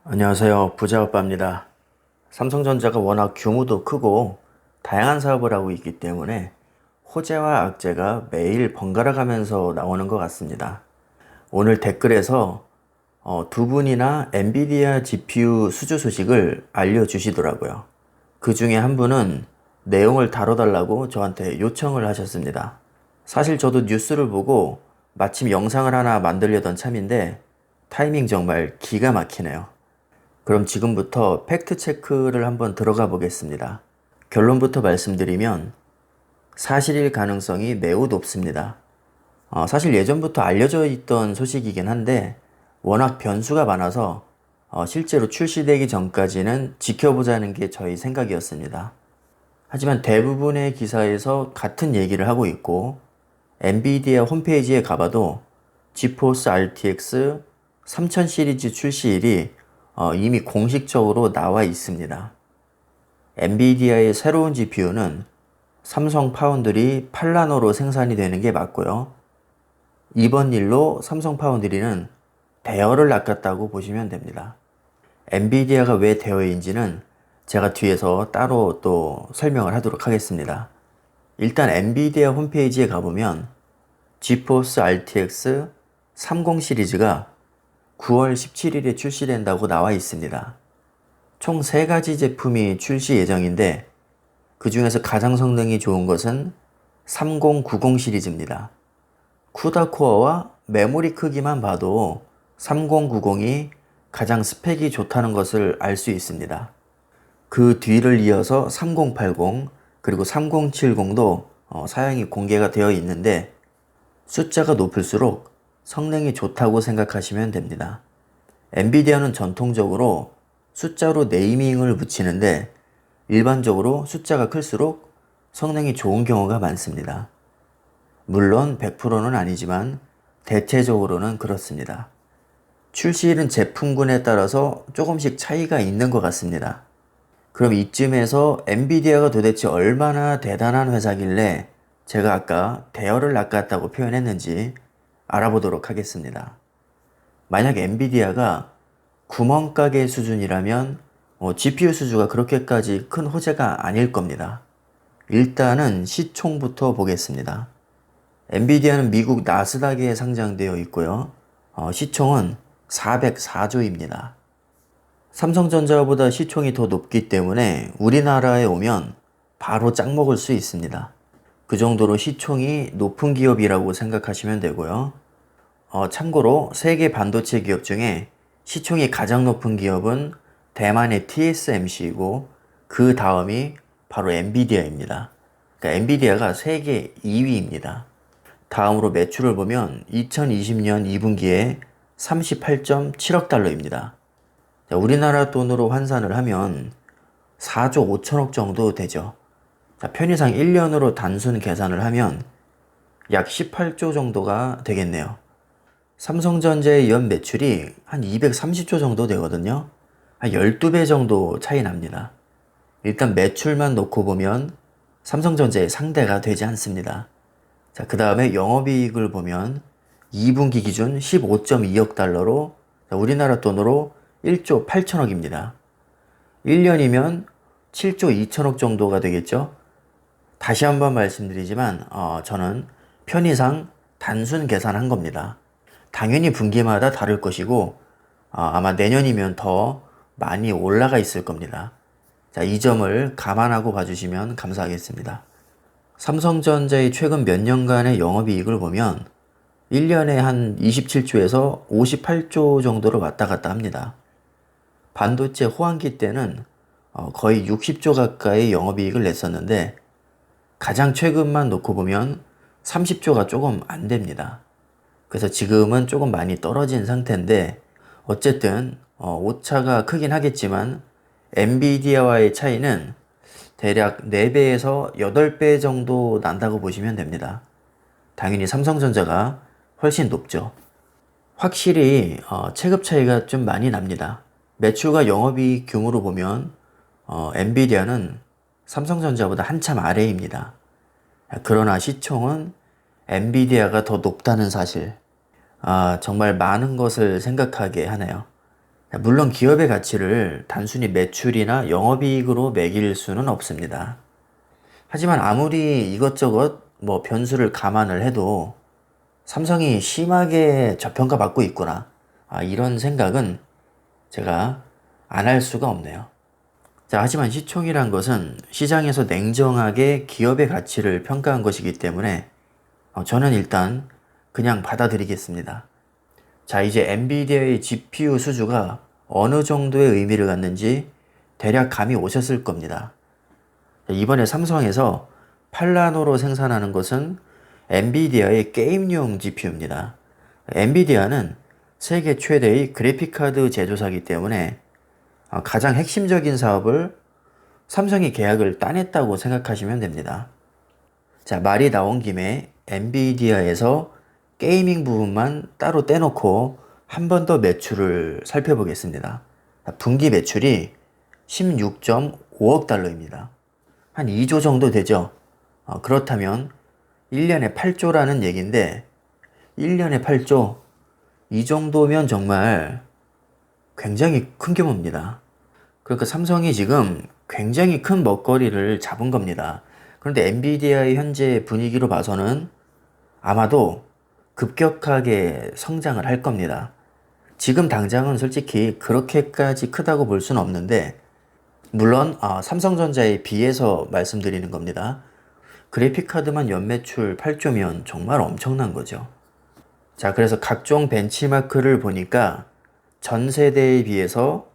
안녕하세요. 부자오빠입니다. 삼성전자가 워낙 규모도 크고 다양한 사업을 하고 있기 때문에 호재와 악재가 매일 번갈아 가면서 나오는 것 같습니다. 오늘 댓글에서 두 분이나 엔비디아 GPU 수주 소식을 알려주시더라고요. 그 중에 한 분은 내용을 다뤄달라고 저한테 요청을 하셨습니다. 사실 저도 뉴스를 보고 마침 영상을 하나 만들려던 참인데 타이밍 정말 기가 막히네요. 그럼 지금부터 팩트 체크를 한번 들어가 보겠습니다. 결론부터 말씀드리면 사실일 가능성이 매우 높습니다. 사실 예전부터 알려져 있던 소식이긴 한데 워낙 변수가 많아서 실제로 출시되기 전까지는 지켜보자는 게 저희 생각이었습니다. 하지만 대부분의 기사에서 같은 얘기를 하고 있고 엔비디아 홈페이지에 가봐도 지포스 RTX 3000 시리즈 출시일이 이미 공식적으로 나와 있습니다. 엔비디아의 새로운 GPU는 삼성 파운드리 팔라노로 생산이 되는 게 맞고요. 이번 일로 삼성 파운드리는 대여를 낚았다고 보시면 됩니다. 엔비디아가 왜 대여인지는 제가 뒤에서 따로 또 설명을 하도록 하겠습니다. 일단 엔비디아 홈페이지에 가보면 지포스 RTX 30 시리즈가 9월 17일에 출시된다고 나와 있습니다. 총 3가지 제품이 출시 예정인데 그 중에서 가장 성능이 좋은 것은 3090 시리즈입니다. 쿠다 코어와 메모리 크기만 봐도 3090이 가장 스펙이 좋다는 것을 알 수 있습니다. 그 뒤를 이어서 3080 그리고 3070도 사양이 공개가 되어 있는데 숫자가 높을수록 성능이 좋다고 생각하시면 됩니다. 엔비디아는 전통적으로 숫자로 네이밍을 붙이는데 일반적으로 숫자가 클수록 성능이 좋은 경우가 많습니다. 물론 100%는 아니지만 대체적으로는 그렇습니다. 출시일은 제품군에 따라서 조금씩 차이가 있는 것 같습니다. 그럼 이쯤에서 엔비디아가 도대체 얼마나 대단한 회사길래 제가 아까 대여를 낚았다고 표현했는지 알아보도록 하겠습니다. 만약 엔비디아가 구멍가게 수준이라면 GPU 수주가 그렇게까지 큰 호재가 아닐 겁니다. 일단은 시총부터 보겠습니다. 엔비디아는 미국 나스닥에 상장되어 있고요. 시총은 404조입니다. 삼성전자보다 시총이 더 높기 때문에 우리나라에 오면 바로 짝 먹을 수 있습니다. 그 정도로 시총이 높은 기업이라고 생각하시면 되고요. 참고로 세계 반도체 기업 중에 시총이 가장 높은 기업은 대만의 TSMC이고 그 다음이 바로 엔비디아입니다. 그러니까 엔비디아가 세계 2위입니다. 다음으로 매출을 보면 2020년 2분기에 38.7억 달러입니다. 우리나라 돈으로 환산을 하면 4조 5천억 정도 되죠. 편의상 1년으로 단순 계산을 하면 약 18조 정도가 되겠네요. 삼성전자의 연 매출이 한 230조 정도 되거든요. 한 12배 정도 차이 납니다. 일단 매출만 놓고 보면 삼성전자의 상대가 되지 않습니다. 그 다음에 영업이익을 보면 2분기 기준 15.2억 달러로 우리나라 돈으로 1조 8천억입니다. 1년이면 7조 2천억 정도가 되겠죠. 다시 한번 말씀드리지만 저는 편의상 단순 계산한 겁니다. 당연히 분기마다 다를 것이고 아마 내년이면 더 많이 올라가 있을 겁니다. 이 점을 감안하고 봐주시면 감사하겠습니다. 삼성전자의 최근 몇 년간의 영업이익을 보면 1년에 한 27조에서 58조 정도로 왔다 갔다 합니다. 반도체 호황기 때는 거의 60조 가까이 영업이익을 냈었는데 가장 최근만 놓고 보면 30조가 조금 안 됩니다. 그래서 지금은 조금 많이 떨어진 상태인데 어쨌든 오차가 크긴 하겠지만 엔비디아와의 차이는 대략 4배에서 8배 정도 난다고 보시면 됩니다. 당연히 삼성전자가 훨씬 높죠. 확실히 체급 차이가 좀 많이 납니다. 매출과 영업이익 규모로 보면 엔비디아는 삼성전자보다 한참 아래입니다. 그러나 시총은 엔비디아가 더 높다는 사실, 정말 많은 것을 생각하게 하네요. 물론 기업의 가치를 단순히 매출이나 영업이익으로 매길 수는 없습니다. 하지만 아무리 이것저것 변수를 감안을 해도 삼성이 심하게 저평가받고 있구나. 이런 생각은 제가 안 할 수가 없네요. 자, 하지만 시총이란 것은 시장에서 냉정하게 기업의 가치를 평가한 것이기 때문에 저는 일단 그냥 받아들이겠습니다. 자, 이제 엔비디아의 GPU 수주가 어느 정도의 의미를 갖는지 대략 감이 오셨을 겁니다. 이번에 삼성에서 팔라노로 생산하는 것은 엔비디아의 게임용 GPU입니다. 엔비디아는 세계 최대의 그래픽카드 제조사이기 때문에 가장 핵심적인 사업을 삼성이 계약을 따냈다고 생각하시면 됩니다. 자, 말이 나온 김에 엔비디아에서 게이밍 부분만 따로 떼놓고 한 번 더 매출을 살펴보겠습니다. 분기 매출이 16.5억 달러입니다. 한 2조 정도 되죠. 그렇다면 1년에 8조라는 얘기인데 1년에 8조? 이 정도면 정말 굉장히 큰 규모입니다. 그러니까 삼성이 지금 굉장히 큰 먹거리를 잡은 겁니다. 그런데 엔비디아의 현재 분위기로 봐서는 아마도 급격하게 성장을 할 겁니다. 지금 당장은 솔직히 그렇게까지 크다고 볼 수는 없는데 물론 삼성전자에 비해서 말씀드리는 겁니다. 그래픽카드만 연매출 8조면 정말 엄청난 거죠. 자, 그래서 각종 벤치마크를 보니까 전 세대에 비해서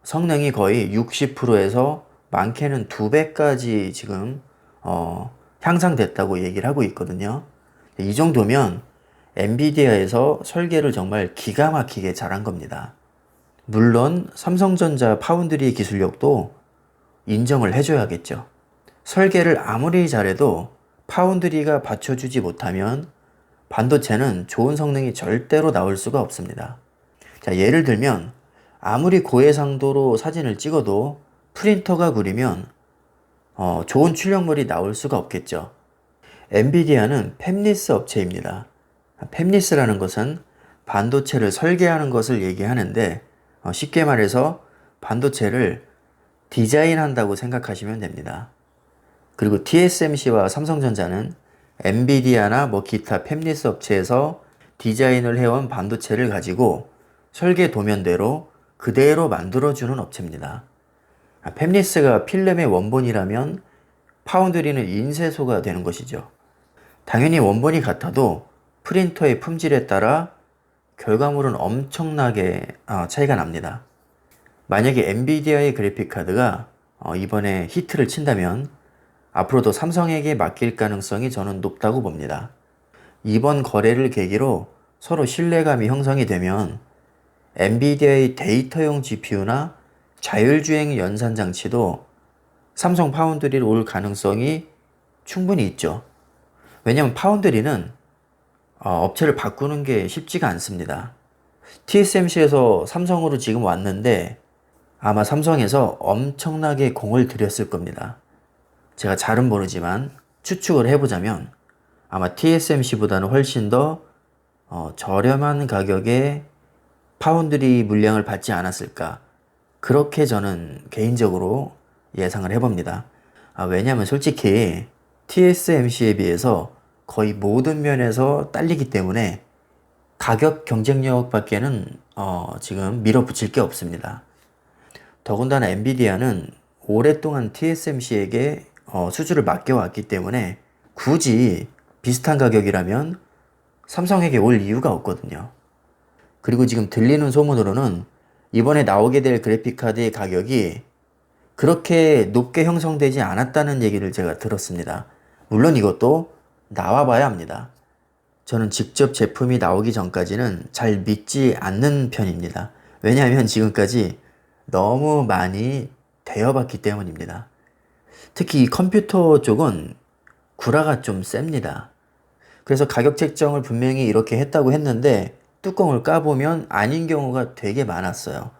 성능이 거의 60%에서 많게는 2배까지 지금 향상됐다고 얘기를 하고 있거든요. 이 정도면 엔비디아에서 설계를 정말 기가 막히게 잘한 겁니다. 물론 삼성전자 파운드리 기술력도 인정을 해줘야겠죠. 설계를 아무리 잘해도 파운드리가 받쳐주지 못하면 반도체는 좋은 성능이 절대로 나올 수가 없습니다. 자, 예를 들면 아무리 고해상도로 사진을 찍어도 프린터가 구리면 좋은 출력물이 나올 수가 없겠죠. 엔비디아는 팹리스 업체입니다. 팹리스라는 것은 반도체를 설계하는 것을 얘기하는데 쉽게 말해서 반도체를 디자인한다고 생각하시면 됩니다. 그리고 TSMC와 삼성전자는 엔비디아나 기타 팹리스 업체에서 디자인을 해온 반도체를 가지고 설계 도면대로 그대로 만들어주는 업체입니다. 팹리스가 필름의 원본이라면 파운드리는 인쇄소가 되는 것이죠. 당연히 원본이 같아도 프린터의 품질에 따라 결과물은 엄청나게 차이가 납니다. 만약에 엔비디아의 그래픽카드가 이번에 히트를 친다면 앞으로도 삼성에게 맡길 가능성이 저는 높다고 봅니다. 이번 거래를 계기로 서로 신뢰감이 형성이 되면 엔비디아의 데이터용 GPU나 자율주행 연산장치도 삼성 파운드리로 올 가능성이 충분히 있죠. 왜냐하면 파운드리는 업체를 바꾸는 게 쉽지가 않습니다. TSMC에서 삼성으로 지금 왔는데 아마 삼성에서 엄청나게 공을 들였을 겁니다. 제가 잘은 모르지만 추측을 해보자면 아마 TSMC보다는 훨씬 더 저렴한 가격에 파운드리 물량을 받지 않았을까, 그렇게 저는 개인적으로 예상을 해봅니다. 왜냐하면 솔직히 TSMC에 비해서 거의 모든 면에서 딸리기 때문에 가격 경쟁력밖에는 지금 밀어붙일 게 없습니다. 더군다나 엔비디아는 오랫동안 TSMC에게 수주를 맡겨왔기 때문에 굳이 비슷한 가격이라면 삼성에게 올 이유가 없거든요. 그리고 지금 들리는 소문으로는 이번에 나오게 될 그래픽카드의 가격이 그렇게 높게 형성되지 않았다는 얘기를 제가 들었습니다. 물론 이것도 나와봐야 합니다. 저는 직접 제품이 나오기 전까지는 잘 믿지 않는 편입니다. 왜냐하면 지금까지 너무 많이 대여봤기 때문입니다. 특히 이 컴퓨터 쪽은 구라가 좀 셉니다. 그래서 가격 책정을 분명히 이렇게 했다고 했는데 뚜껑을 까보면 아닌 경우가 되게 많았어요.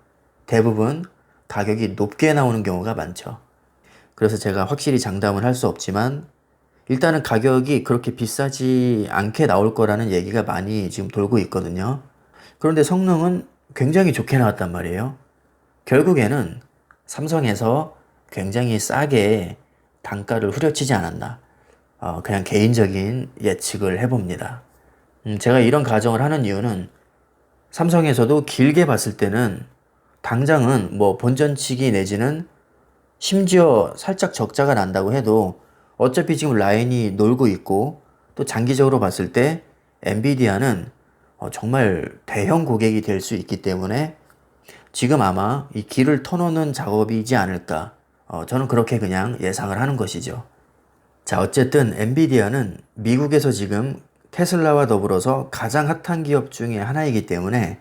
대부분 가격이 높게 나오는 경우가 많죠. 그래서 제가 확실히 장담을 할 수 없지만 일단은 가격이 그렇게 비싸지 않게 나올 거라는 얘기가 많이 지금 돌고 있거든요. 그런데 성능은 굉장히 좋게 나왔단 말이에요. 결국에는 삼성에서 굉장히 싸게 단가를 후려치지 않았나. 그냥 개인적인 예측을 해봅니다. 제가 이런 가정을 하는 이유는 삼성에서도 길게 봤을 때는 당장은 뭐 본전치기 내지는 심지어 살짝 적자가 난다고 해도 어차피 지금 라인이 놀고 있고 또 장기적으로 봤을 때 엔비디아는 정말 대형 고객이 될 수 있기 때문에 지금 아마 이 길을 터놓는 작업이지 않을까. 저는 그렇게 그냥 예상을 하는 것이죠. 자, 어쨌든 엔비디아는 미국에서 지금 테슬라와 더불어서 가장 핫한 기업 중에 하나이기 때문에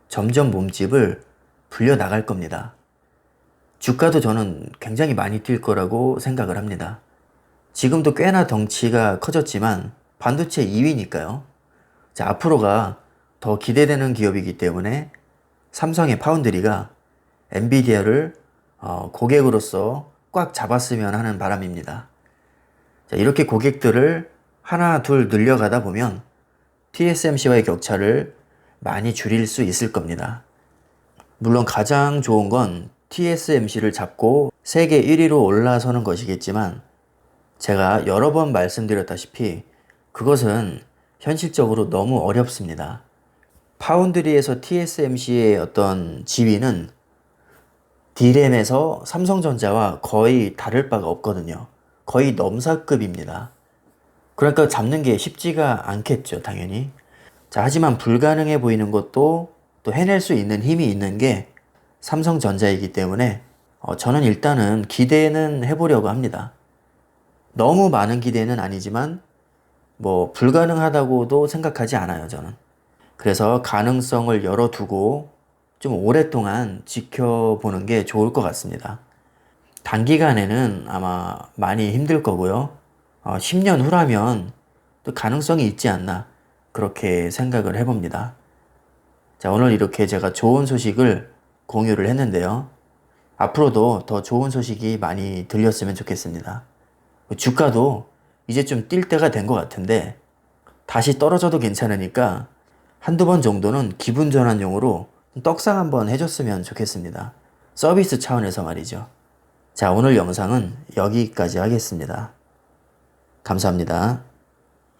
점점 몸집을 불려나갈 겁니다. 주가도 저는 굉장히 많이 뛸 거라고 생각을 합니다. 지금도 꽤나 덩치가 커졌지만 반도체 2위니까요. 자, 앞으로가 더 기대되는 기업이기 때문에 삼성의 파운드리가 엔비디아를 고객으로서 꽉 잡았으면 하는 바람입니다. 자, 이렇게 고객들을 하나 둘 늘려가다 보면 TSMC와의 격차를 많이 줄일 수 있을 겁니다. 물론 가장 좋은 건 TSMC를 잡고 세계 1위로 올라서는 것이겠지만 제가 여러 번 말씀드렸다시피 그것은 현실적으로 너무 어렵습니다. 파운드리에서 TSMC의 어떤 지위는 D램에서 삼성전자와 거의 다를 바가 없거든요. 거의 넘사급입니다. 그러니까 잡는 게 쉽지가 않겠죠, 당연히. 자, 하지만 불가능해 보이는 것도 또 해낼 수 있는 힘이 있는 게 삼성전자이기 때문에 저는 일단은 기대는 해보려고 합니다. 너무 많은 기대는 아니지만 뭐 불가능하다고도 생각하지 않아요, 저는. 그래서 가능성을 열어두고 좀 오랫동안 지켜보는 게 좋을 것 같습니다. 단기간에는 아마 많이 힘들 거고요. 10년 후라면 또 가능성이 있지 않나 그렇게 생각을 해봅니다. 자, 오늘 이렇게 제가 좋은 소식을 공유를 했는데요. 앞으로도 더 좋은 소식이 많이 들렸으면 좋겠습니다. 주가도 이제 좀 뛸 때가 된 것 같은데 다시 떨어져도 괜찮으니까 한두 번 정도는 기분 전환용으로 떡상 한번 해줬으면 좋겠습니다. 서비스 차원에서 말이죠. 자, 오늘 영상은 여기까지 하겠습니다. 감사합니다.